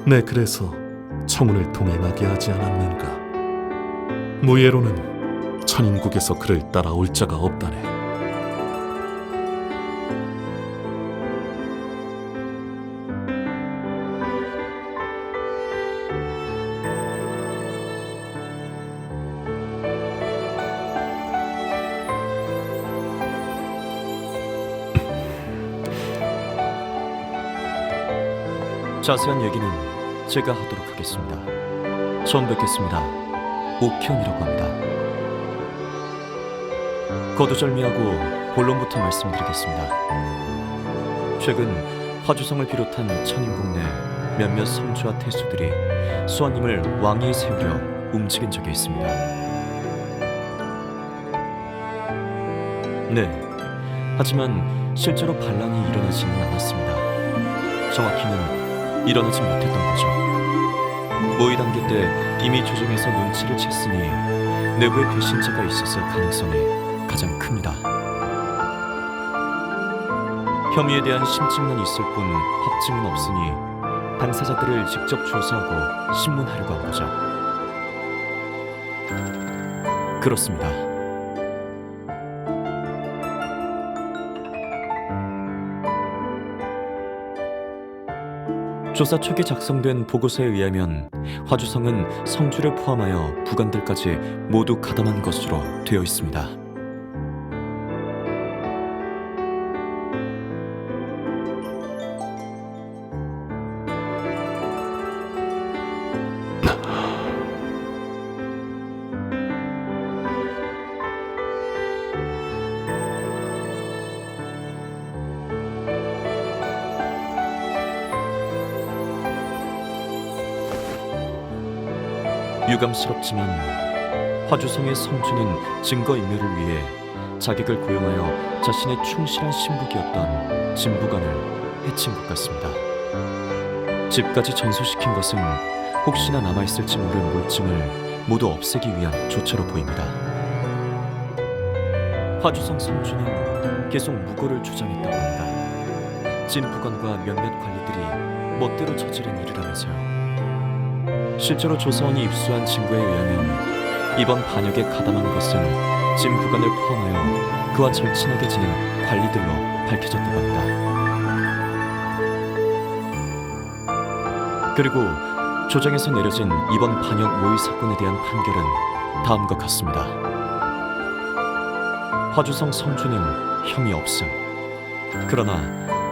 내 그래서 청운을 동행하게 하지 않았는가? 무예로는 천인국에서 그를 따라올 자가 없다네. 자세한 얘기는 제가 하도록 하겠습니다. 처음 뵙겠습니다. 옥현이라고 합니다. 거두절미하고 본론부터 말씀드리겠습니다. 최근 화주성을 비롯한 천인국 내 몇몇 성주와 태수들이 수아님을 왕위에 세우려 움직인 적이 있습니다. 네, 하지만 실제로 반란이 일어나지는 않았습니다. 정확히는 일어나지 못했던 거죠. 모의 단계 때 이미 조정에서 눈치를 챘으니 내부에 배신자가 있었을 가능성이 가장 큽니다. 혐의에 대한 심증만 있을 뿐 확증은 없으니 당사자들을 직접 조사하고 신문하려고 한 거죠. 그렇습니다. 조사 초기 작성된 보고서에 의하면 화주성은 성주를 포함하여 부관들까지 모두 가담한 것으로 되어 있습니다. 유감스럽지만 화주성의 성주는 증거인멸을 위해 자객을 고용하여 자신의 충실한 신복이었던 진부관을 해친 것 같습니다. 집까지 전소시킨 것은 혹시나 남아있을지 모를 물증을 모두 없애기 위한 조처로 보입니다. 화주성 성주는 계속 무고를 주장했다고 합니다. 진부관과 몇몇 관리들이 멋대로 저지른 일이라면서요. 실제로 조사원이 입수한 증거에 의하면 이번 반역에 가담한 것은 진부관을 포함하여 그와 절친하게 지낸 관리들로 밝혀졌다고 합니다. 그리고 조정에서 내려진 이번 반역 모의 사건에 대한 판결은 다음과 같습니다. 화주성 성주는 혐의 없음. 그러나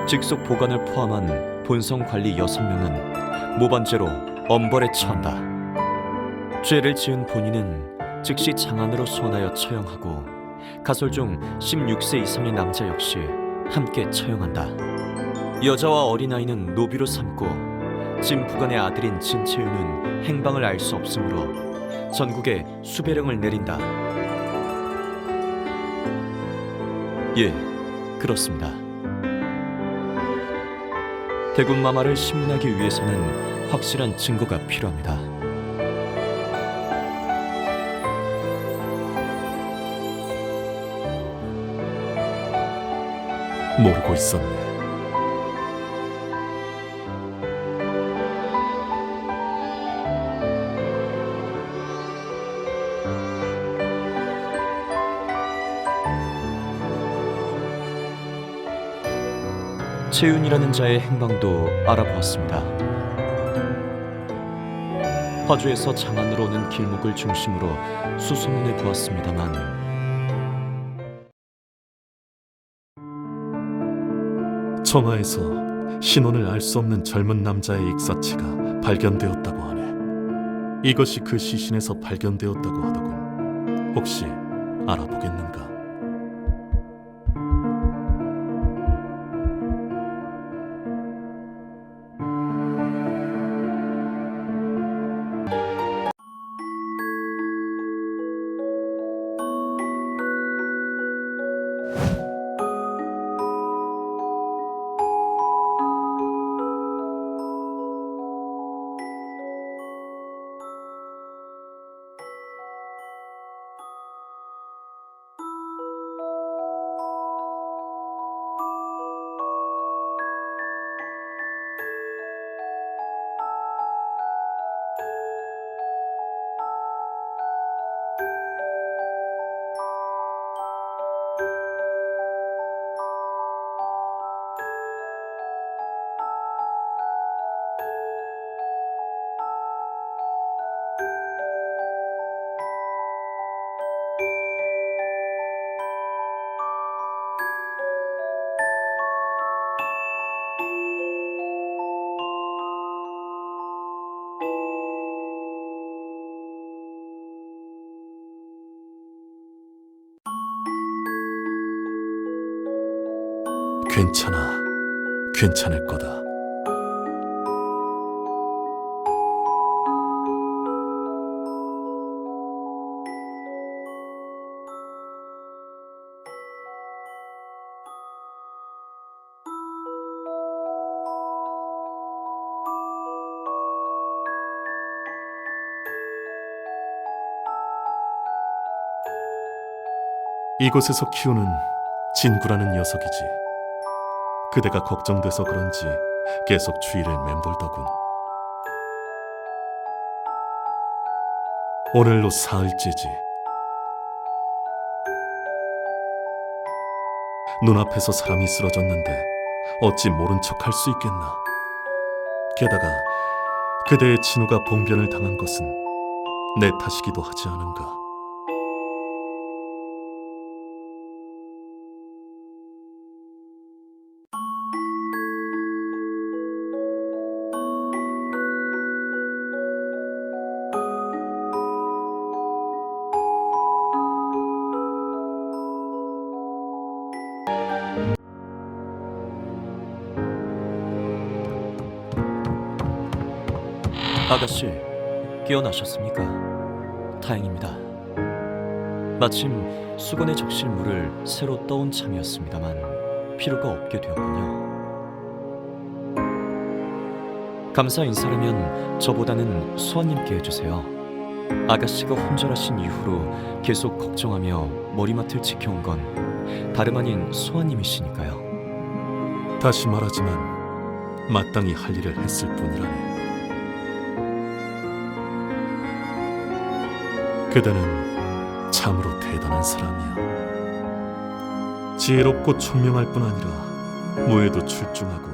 직속 보관을 포함한 본성 관리 6명은 모반죄로 엄벌에 처한다. 죄를 지은 본인은 즉시 장안으로 소환하여 처형하고 가솔 중 16세 이상의 남자 역시 함께 처형한다. 여자와 어린아이는 노비로 삼고 진부관의 아들인 진채윤은 행방을 알 수 없으므로 전국에 수배령을 내린다. 예, 그렇습니다. 대군마마를 신문하기 위해서는 확실한 증거가 필요합니다. 모르고 있었네. 채윤이라는 자의 행방도 알아보았습니다. 화주에서 장안으로 오는 길목을 중심으로 수소문해 보았습니다만 정화에서 신원을 알 수 없는 젊은 남자의 익사체가 발견되었다고 하네. 이것이 그 시신에서 발견되었다고 하더군. 혹시 알아보겠는가? 괜찮아. 괜찮을 거다. 이곳에서 키우는 진구라는 녀석이지. 그대가 걱정돼서 그런지 계속 주위를 맴돌더군. 오늘로 사흘째지. 눈앞에서 사람이 쓰러졌는데 어찌 모른 척 할 수 있겠나. 게다가 그대의 진우가 봉변을 당한 것은 내 탓이기도 하지 않은가. 아가씨, 깨어나셨습니까? 다행입니다. 마침 수건에 적실 물을 새로 떠온 참이었습니다만 필요가 없게 되었군요. 감사 인사라면 저보다는 수아님께 해주세요. 아가씨가 혼절하신 이후로 계속 걱정하며 머리맡을 지켜온 건 다름 아닌 수아님이시니까요. 다시 말하지만 마땅히 할 일을 했을 뿐이라네. 그대는 참으로 대단한 사람이야. 지혜롭고 총명할 뿐 아니라 무예도 출중하고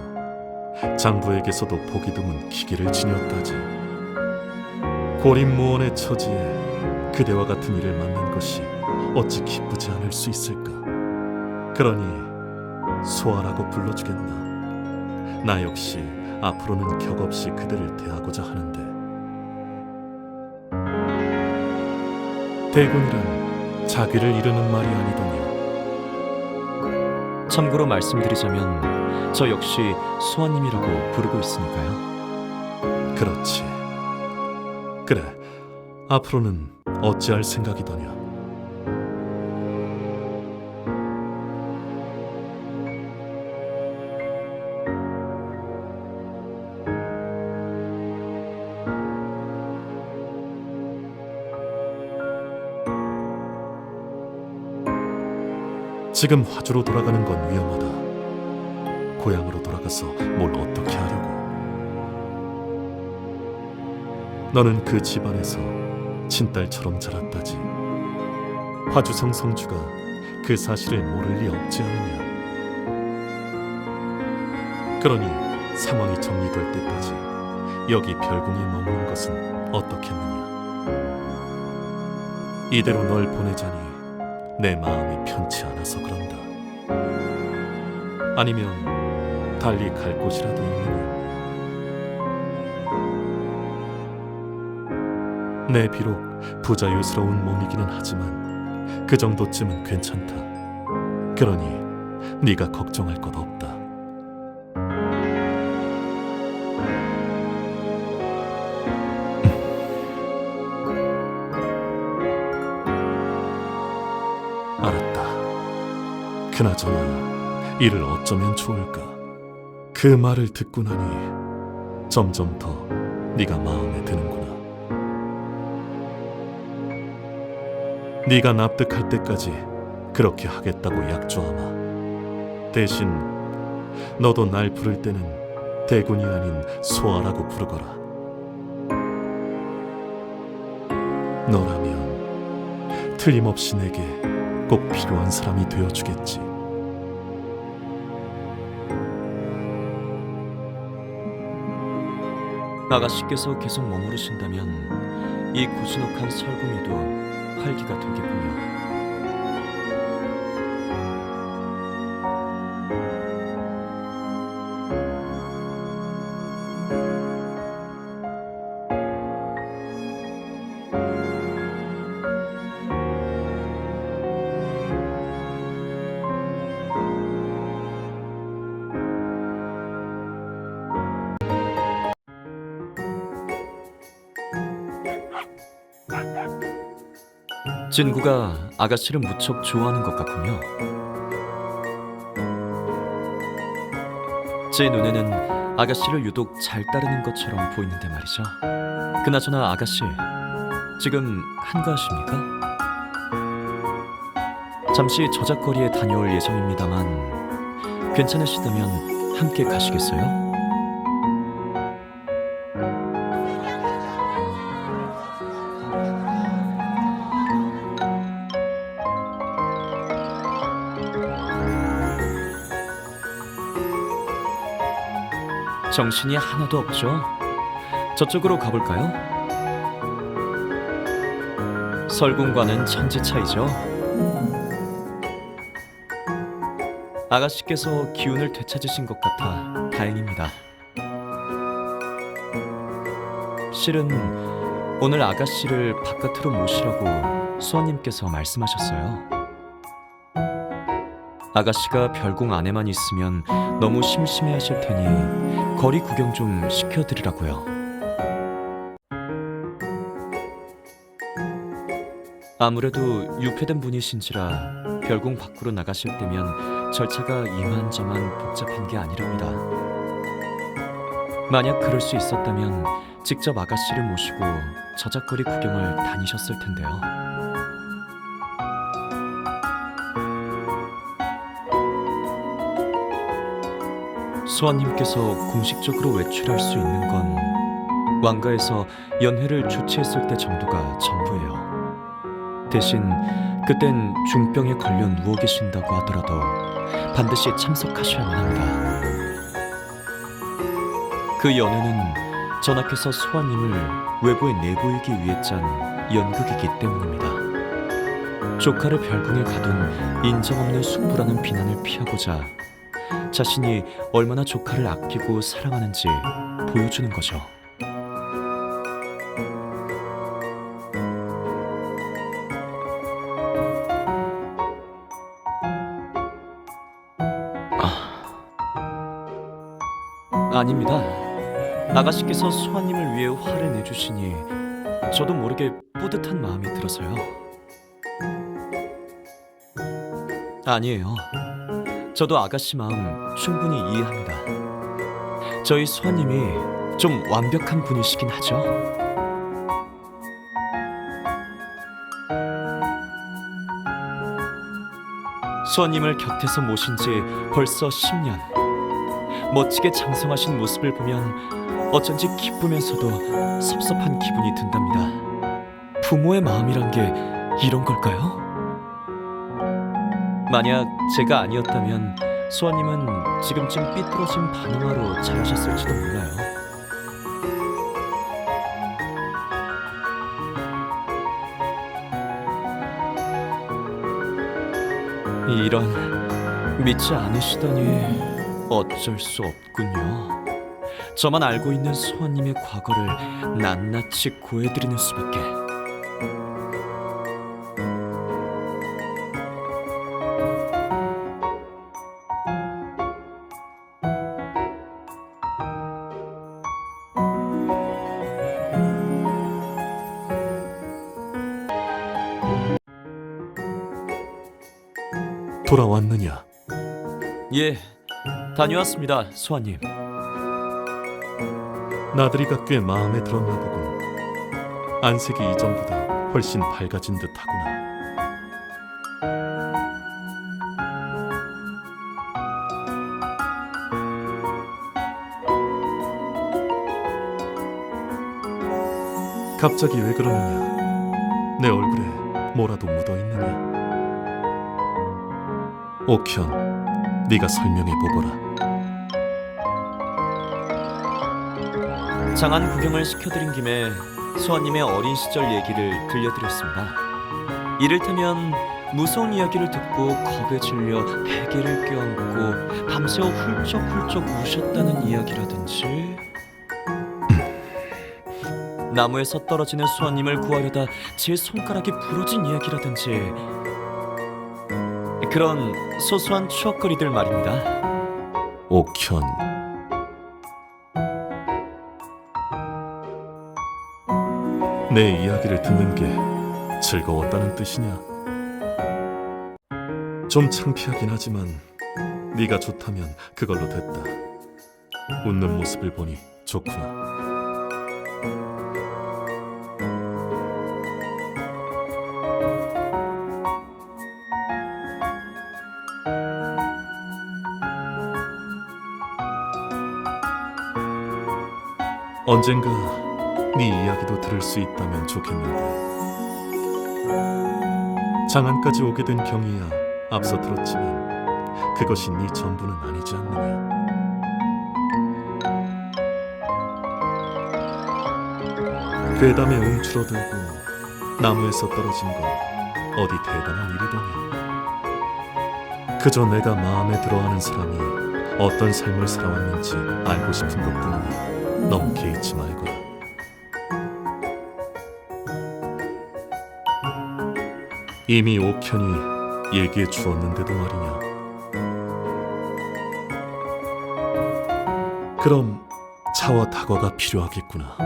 장부에게서도 보기 드문 기계를 지녔다지. 고립무원의 처지에 그대와 같은 일을 만난 것이 어찌 기쁘지 않을 수 있을까. 그러니 소아라고 불러주겠나. 나 역시 앞으로는 격없이 그대를 대하고자 하는데. 대군이란 자기를 이르는 말이 아니더냐. 참고로 말씀드리자면 저 역시 수아님이라고 부르고 있으니까요. 그렇지. 그래, 앞으로는 어찌할 생각이더냐. 지금 화주로 돌아가는 건 위험하다. 고향으로 돌아가서 뭘 어떻게 하려고. 너는 그 집안에서 친딸처럼 자랐다지. 화주성 성주가 그 사실을 모를 리 없지 않느냐. 그러니 상황이 정리될 때까지 여기 별궁에 머무는 것은 어떻겠느냐. 이대로 널 보내자니 내 마음이 편치 않아서 그런다. 아니면 달리 갈 곳이라도 있느냐. 내 비록 부자유스러운 몸이기는 하지만 그 정도쯤은 괜찮다. 그러니 네가 걱정할 것 없다. 알았다. 그나저나 이를 어쩌면 좋을까. 그 말을 듣고 나니 점점 더 네가 마음에 드는구나. 네가 납득할 때까지 그렇게 하겠다고 약조하마. 대신 너도 날 부를 때는 대군이 아닌 소아라고 부르거라. 너라면 틀림없이 내게 꼭 필요한 사람이 되어주겠지. 아가씨께서 계속 머무르신다면 이 고즈넉한 설구미도 활기가 되겠군요. 진구가 아가씨를 무척 좋아하는 것 같군요. 제 눈에는 아가씨를 유독 잘 따르는 것처럼 보이는데 말이죠. 그나저나 아가씨, 지금 한가하십니까? 잠시 저작거리에 다녀올 예정입니다만 괜찮으시다면 함께 가시겠어요? 정신이 하나도 없죠? 저쪽으로 가볼까요? 설궁과는 천지 차이죠. 아가씨께서 기운을 되찾으신 것 같아 다행입니다. 실은 오늘 아가씨를 바깥으로 모시라고 수아님께서 말씀하셨어요. 아가씨가 별궁 안에만 있으면 너무 심심해하실 테니 거리 구경 좀 시켜드리라고요. 아무래도 유폐된 분이신지라 별궁 밖으로 나가실 때면 절차가 이만저만 복잡한 게 아니랍니다. 만약 그럴 수 있었다면 직접 아가씨를 모시고 저작거리 구경을 다니셨을 텐데요. 수아님께서 공식적으로 외출할 수 있는 건 왕가에서 연회를 주최했을 때 정도가 전부예요. 대신 그땐 중병에 걸려 누워 계신다고 하더라도 반드시 참석하셔야만 합니다. 그 연회는 전하께서 수아님을 외부에 내보이기 위해 짠 연극이기 때문입니다. 조카를 별궁에 가둔 인정 없는 숙부라는 비난을 피하고자 자신이 얼마나 조카를 아끼고 사랑하는지 보여주는 거죠. 아닙니다. 아가씨께서 수아님을 위해 화를 내주시니 저도 모르게 뿌듯한 마음이 들어서요. 아니에요. 저도 아가씨 마음 충분히 이해합니다. 저희 수아님이 좀 완벽한 분이시긴 하죠. 수아님을 곁에서 모신 지 벌써 10년. 멋지게 장성하신 모습을 보면 어쩐지 기쁘면서도 섭섭한 기분이 든답니다. 부모의 마음이란 게 이런 걸까요? 만약 제가 아니었다면 수아님은 지금쯤 삐뚤어진 반응아로 자라셨을지도 몰라요. 이런, 믿지 않으시다니 어쩔 수 없군요. 저만 알고 있는 수아님의 과거를 낱낱이 고해드리는 수밖에. 돌아왔느냐? 예, 다녀왔습니다, 수아님. 나들이가 꽤 마음에 들었나 보군. 안색이 이전보다 훨씬 밝아진 듯하구나. 갑자기 왜 그러느냐? 내 얼굴에 뭐라도 묻어있느냐? 옥현, 네가 설명해보거라. 장안 구경을 시켜드린 김에 수아님의 어린 시절 얘기를 들려드렸습니다. 이를테면 무서운 이야기를 듣고 겁에 질려 베개를 껴안고 밤새워 훌쩍훌쩍 우셨다는 이야기라든지, 나무에서 떨어지는 수아님을 구하려다 제 손가락이 부러진 이야기라든지, 그런 소소한 추억거리들 말입니다. 옥현, 내 이야기를 듣는 게 즐거웠다는 뜻이냐? 좀 창피하긴 하지만 네가 좋다면 그걸로 됐다. 웃는 모습을 보니 좋구나. 언젠가 네 이야기도 들을 수 있다면 좋겠는데. 장안까지 오게 된 경이야 앞서 들었지만 그것이 네 전부는 아니지 않느냐. 괴담에 움츠러들고 나무에서 떨어진 건 어디 대단한 일이더냐. 그저 내가 마음에 들어하는 사람이 어떤 삶을 살아왔는지 알고 싶은 것뿐이니 너무 개의치 말거라. 이미 옥현이 얘기해 주었는데도 말이냐. 그럼 차와 다과가 필요하겠구나.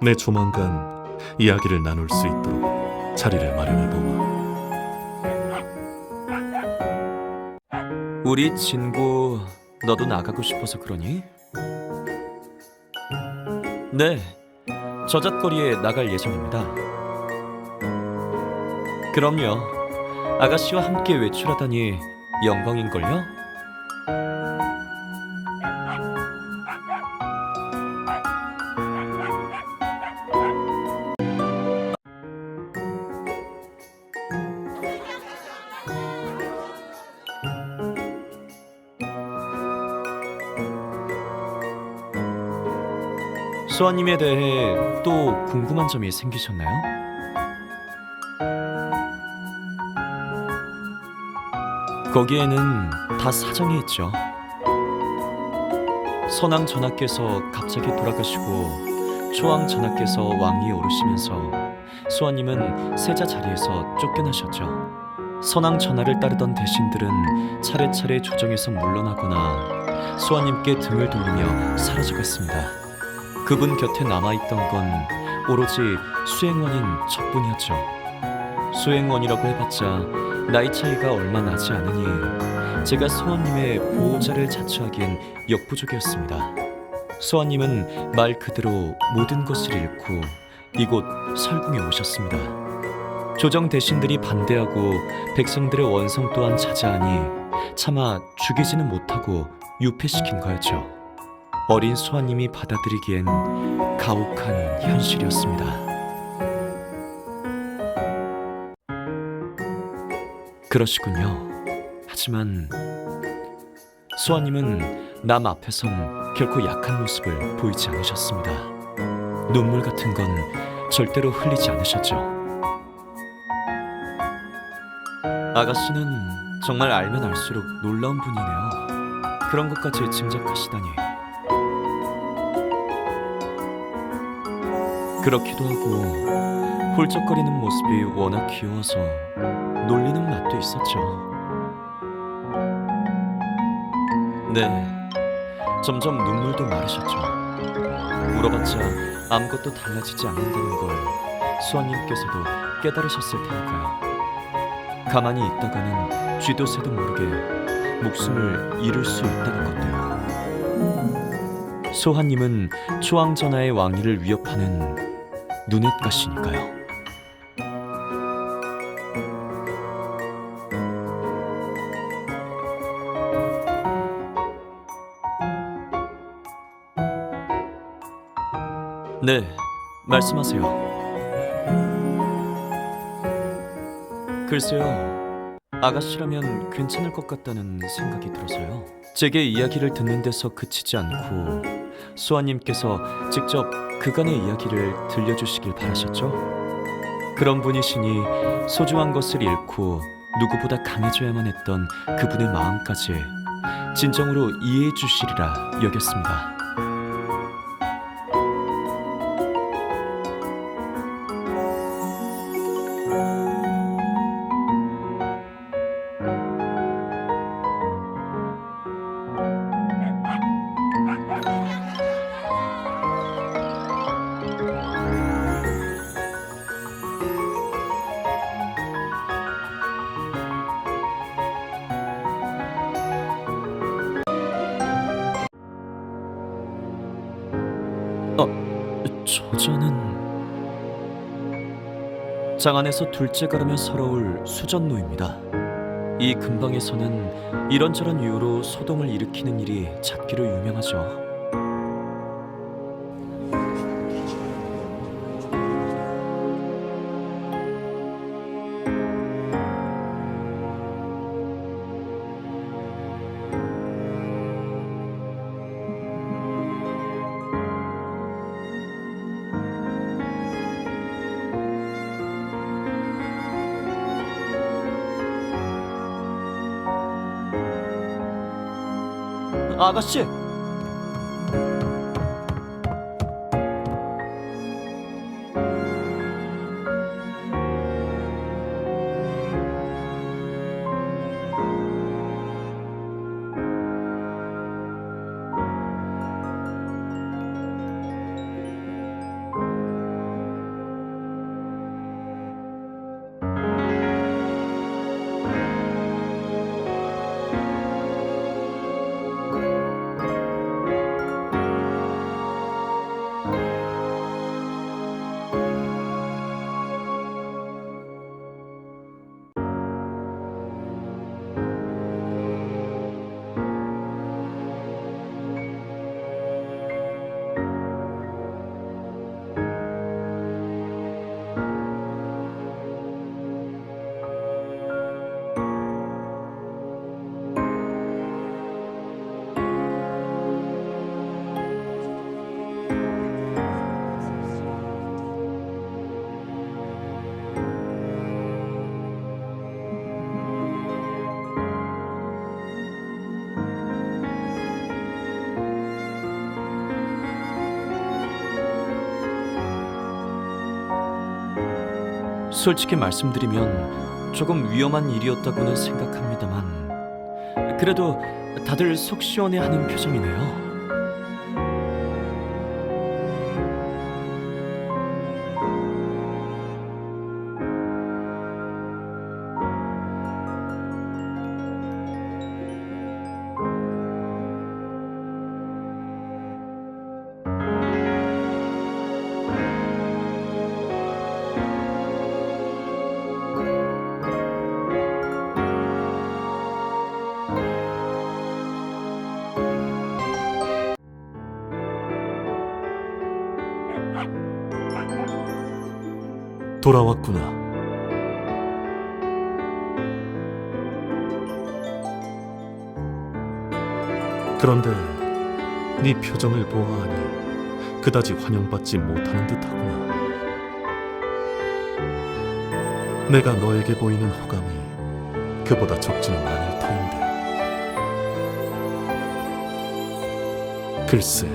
내 조만간 이야기를 나눌 수 있도록 자리를 마련해 보마. 우리 진구 너도 나가고 싶어서 그러니? 네, 저잣거리에 나갈 예정입니다. 그럼요. 아가씨와 함께 외출하다니 영광인걸요? 수아님에 대해 또 궁금한 점이 생기셨나요? 거기에는 다 사정이 있죠. 선왕 전하께서 갑자기 돌아가시고 초왕 전하께서 왕위에 오르시면서 수아님은 세자 자리에서 쫓겨나셨죠. 선왕 전하를 따르던 대신들은 차례차례 조정에서 물러나거나 수아님께 등을 돌리며 사라져갔습니다. 그분 곁에 남아있던 건 오로지 수행원인 저뿐이었죠. 수행원이라고 해봤자 나이 차이가 얼마 나지 않으니 제가 수아님의 보호자를 자처하기엔 역부족이었습니다. 수아님은 말 그대로 모든 것을 잃고 이곳 설궁에 오셨습니다. 조정 대신들이 반대하고 백성들의 원성 또한 자자하니 차마 죽이지는 못하고 유폐시킨 거였죠. 어린 수아님이 받아들이기엔 가혹한 현실이었습니다. 그러시군요. 하지만 수아님은 남 앞에선 결코 약한 모습을 보이지 않으셨습니다. 눈물 같은 건 절대로 흘리지 않으셨죠. 아가씨는 정말 알면 알수록 놀라운 분이네요. 그런 것까지 짐작하시다니. 그렇기도 하고 훌쩍거리는 모습이 워낙 귀여워서 놀리는 맛도 있었죠. 네, 점점 눈물도 마르셨죠. 울어봤자 아무것도 달라지지 않는다는 걸 수아님께서도 깨달으셨을 테니까요. 가만히 있다가는 쥐도 새도 모르게 목숨을 잃을 수 있다는 것도요. 소하님은 초왕전하의 왕위를 위협하는 눈엣가시니까요. 네, 말씀하세요. 글쎄요, 아가씨라면 괜찮을 것 같다는 생각이 들어서요. 제게 이야기를 듣는 데서 그치지 않고 수아님께서 직접 그간의 이야기를 들려주시길 바라셨죠? 그런 분이시니 소중한 것을 잃고 누구보다 강해져야만 했던 그분의 마음까지 진정으로 이해해 주시리라 여겼습니다. 저자는 장안에서 둘째 가르며 서러울 수전노입니다. 이 근방에서는 이런저런 이유로 소동을 일으키는 일이 잦기로 유명하죠. 아가씨! 솔직히 말씀드리면 조금 위험한 일이었다고는 생각합니다만 그래도 다들 속 시원해하는 표정이네요. 돌아왔구나. 그런데 네 표정을 보아하니 그다지 환영받지 못하는 듯하구나. 내가 너에게 보이는 호감이 그보다 적지는 않을 터인데. 글쎄,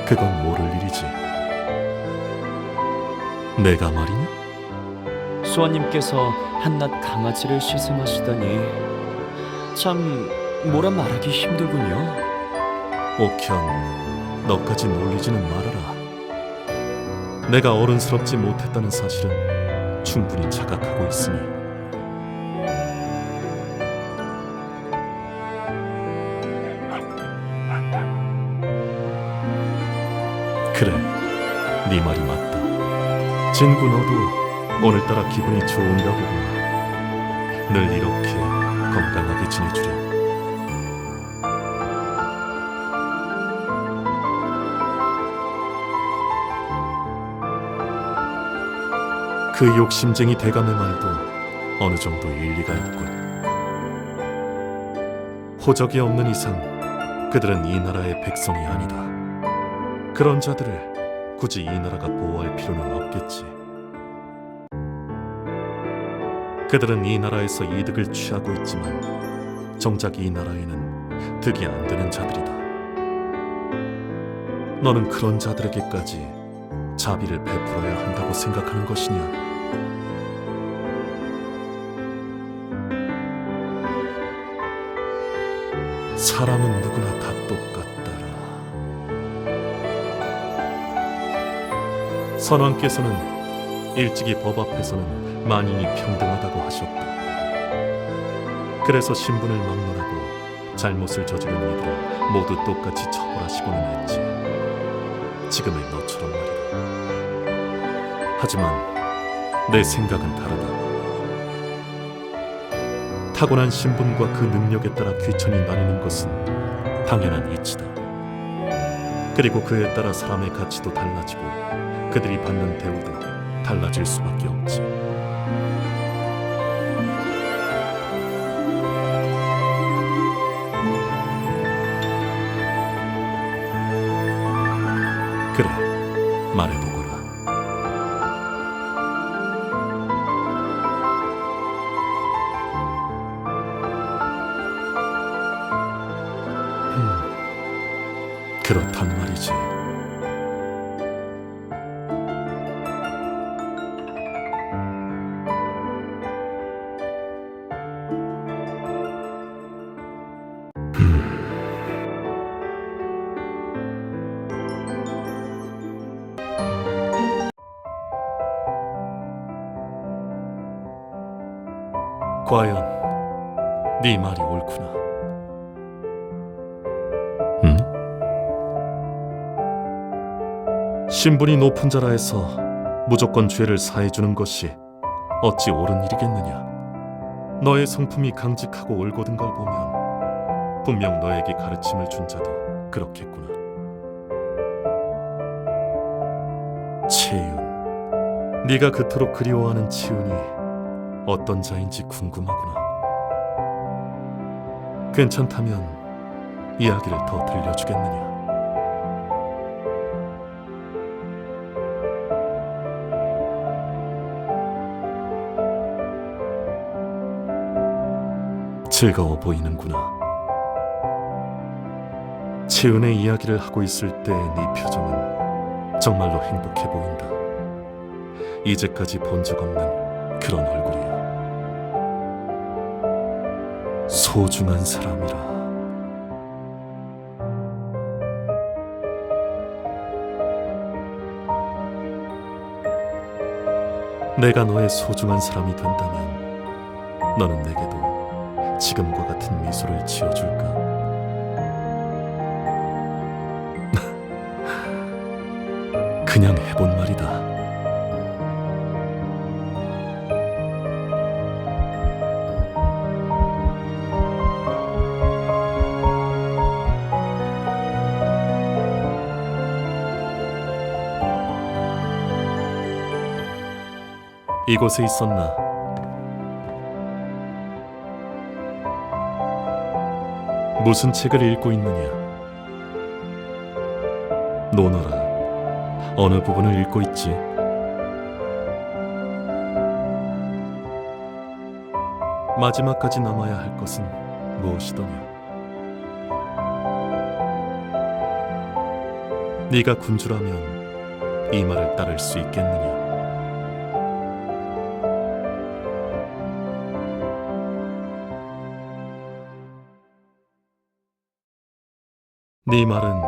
그건 모를 일이지. 내가 말이냐? 수아님께서 한낱 강아지를 시샘하시다니 참 뭐라 말하기 힘들군요. 옥현, 너까지 놀리지는 말아라. 내가 어른스럽지 못했다는 사실은 충분히 자각하고 있으니. 그래, 네 말이 맞다. 진구 너도 오늘따라 기분이 좋은가 보구나. 늘 이렇게 건강하게 지내주렴. 그 욕심쟁이 대감의 말도 어느 정도 일리가 있군. 호적이 없는 이상 그들은 이 나라의 백성이 아니다. 그런 자들을 굳이 이 나라가 보호할 필요는 없겠지. 그들은 이 나라에서 이득을 취하고 있지만 정작 이 나라에는 득이 안 되는 자들이다. 너는 그런 자들에게까지 자비를 베풀어야 한다고 생각하는 것이냐? 사람은 누구나 다 똑같더라. 선왕께서는 일찍이 법 앞에서는 만인이 평등하다고 하셨다. 그래서 신분을 막론하고 잘못을 저지른 이들을 모두 똑같이 처벌하시고는 했지. 지금의 너처럼 말이다. 하지만 내 생각은 다르다. 타고난 신분과 그 능력에 따라 귀천이 나뉘는 것은 당연한 이치다. 그리고 그에 따라 사람의 가치도 달라지고 그들이 받는 대우도 달라질 수밖에 없지. 그래, 말해보거라. 그렇단 말이지. 과연 네 말이 옳구나. 응? 신분이 높은 자라 해서 무조건 죄를 사해주는 것이 어찌 옳은 일이겠느냐. 너의 성품이 강직하고 올곧은 걸 보면 분명 너에게 가르침을 준 자도 그렇겠구나. 채윤, 네가 그토록 그리워하는 채윤이 어떤 자인지 궁금하구나. 괜찮다면 이야기를 더 들려주겠느냐. 즐거워 보이는구나. 채은의 이야기를 하고 있을 때 네 표정은 정말로 행복해 보인다. 이제까지 본 적 없는 그런 얼굴이야. 소중한 사람이라. 내가 너의 소중한 사람이 된다면 너는 내게도 지금과 같은 미소를 지어줄까? 그냥 해본 말이다. 이곳에 있었나? 무슨 책을 읽고 있느냐? 노너라. 어느 부분을 읽고 있지? 마지막까지 남아야 할 것은 무엇이더냐? 네가 군주라면 이 말을 따를 수 있겠느냐? 네 말은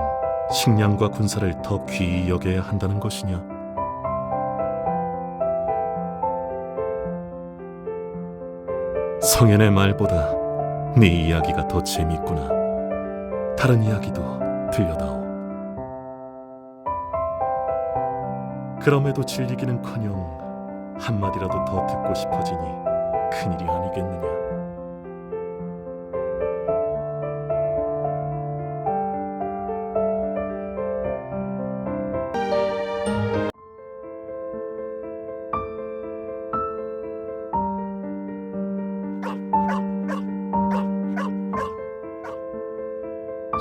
식량과 군사를 더 귀히 여겨야 한다는 것이냐? 성현의 말보다 네 이야기가 더 재밌구나. 다른 이야기도 들려다오. 그럼에도 질리기는커녕 한마디라도 더 듣고 싶어지니 큰일이 아니겠느냐.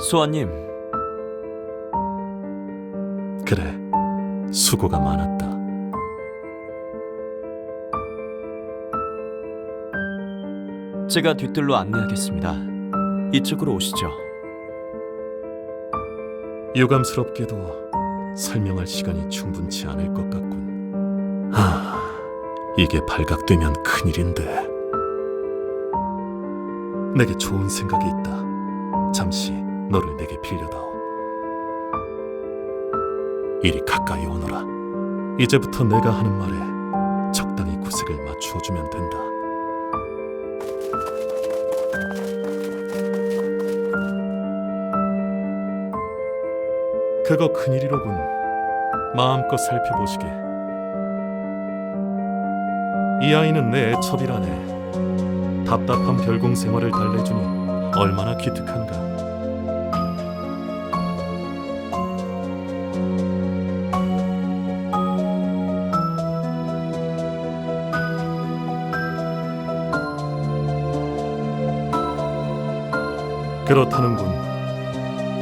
소아님, 그래, 수고가 많았다. 제가 뒤뜰로 안내하겠습니다. 이쪽으로 오시죠. 유감스럽게도 설명할 시간이 충분치 않을 것 같군. 이게 발각되면 큰일인데. 내게 좋은 생각이 있다. 잠시 너를 내게 빌려다오. 이리 가까이 오너라. 이제부터 내가 하는 말에 적당히 구색을 맞추어주면 된다. 그거 큰일이로군. 마음껏 살펴보시게. 이 아이는 내 애첩이라네. 답답한 별공 생활을 달래주니 얼마나 기특한가. 그렇다는군.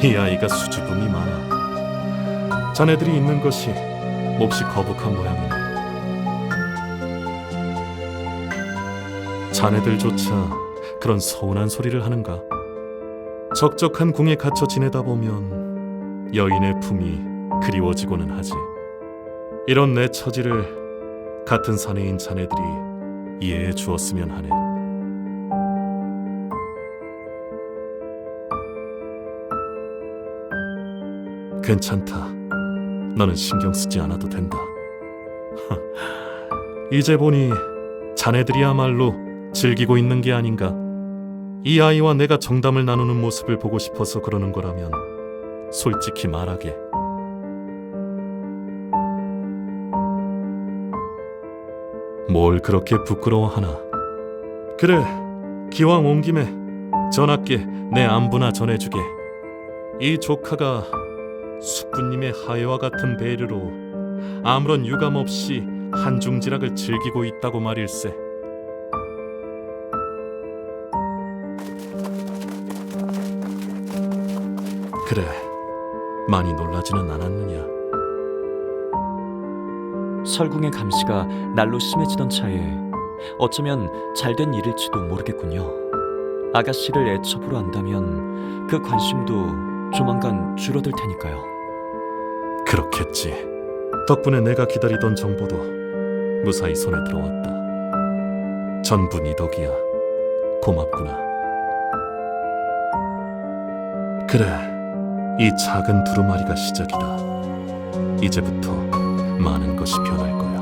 이 아이가 수줍음이 많아. 자네들이 있는 것이 몹시 거북한 모양이네. 자네들조차 그런 서운한 소리를 하는가? 적적한 궁에 갇혀 지내다 보면 여인의 품이 그리워지고는 하지. 이런 내 처지를 같은 사내인 자네들이 이해해 주었으면 하네. 괜찮다. 너는 신경 쓰지 않아도 된다. 이제 보니 자네들이야말로 즐기고 있는 게 아닌가. 이 아이와 내가 정담을 나누는 모습을 보고 싶어서 그러는 거라면 솔직히 말하게. 뭘 그렇게 부끄러워하나. 그래, 기왕 온 김에 전하께 내 안부나 전해주게. 이 조카가 숙부님의 하회와 같은 배려로 아무런 유감 없이 한중지락을 즐기고 있다고 말일세. 그래, 많이 놀라지는 않았느냐? 설궁의 감시가 날로 심해지던 차에 어쩌면 잘된 일일지도 모르겠군요. 아가씨를 애첩으로 안다면 그 관심도 조만간 줄어들 테니까요. 그렇겠지. 덕분에 내가 기다리던 정보도 무사히 손에 들어왔다. 전부 네 덕이야. 고맙구나. 그래, 이 작은 두루마리가 시작이다. 이제부터 많은 것이 변할 거야.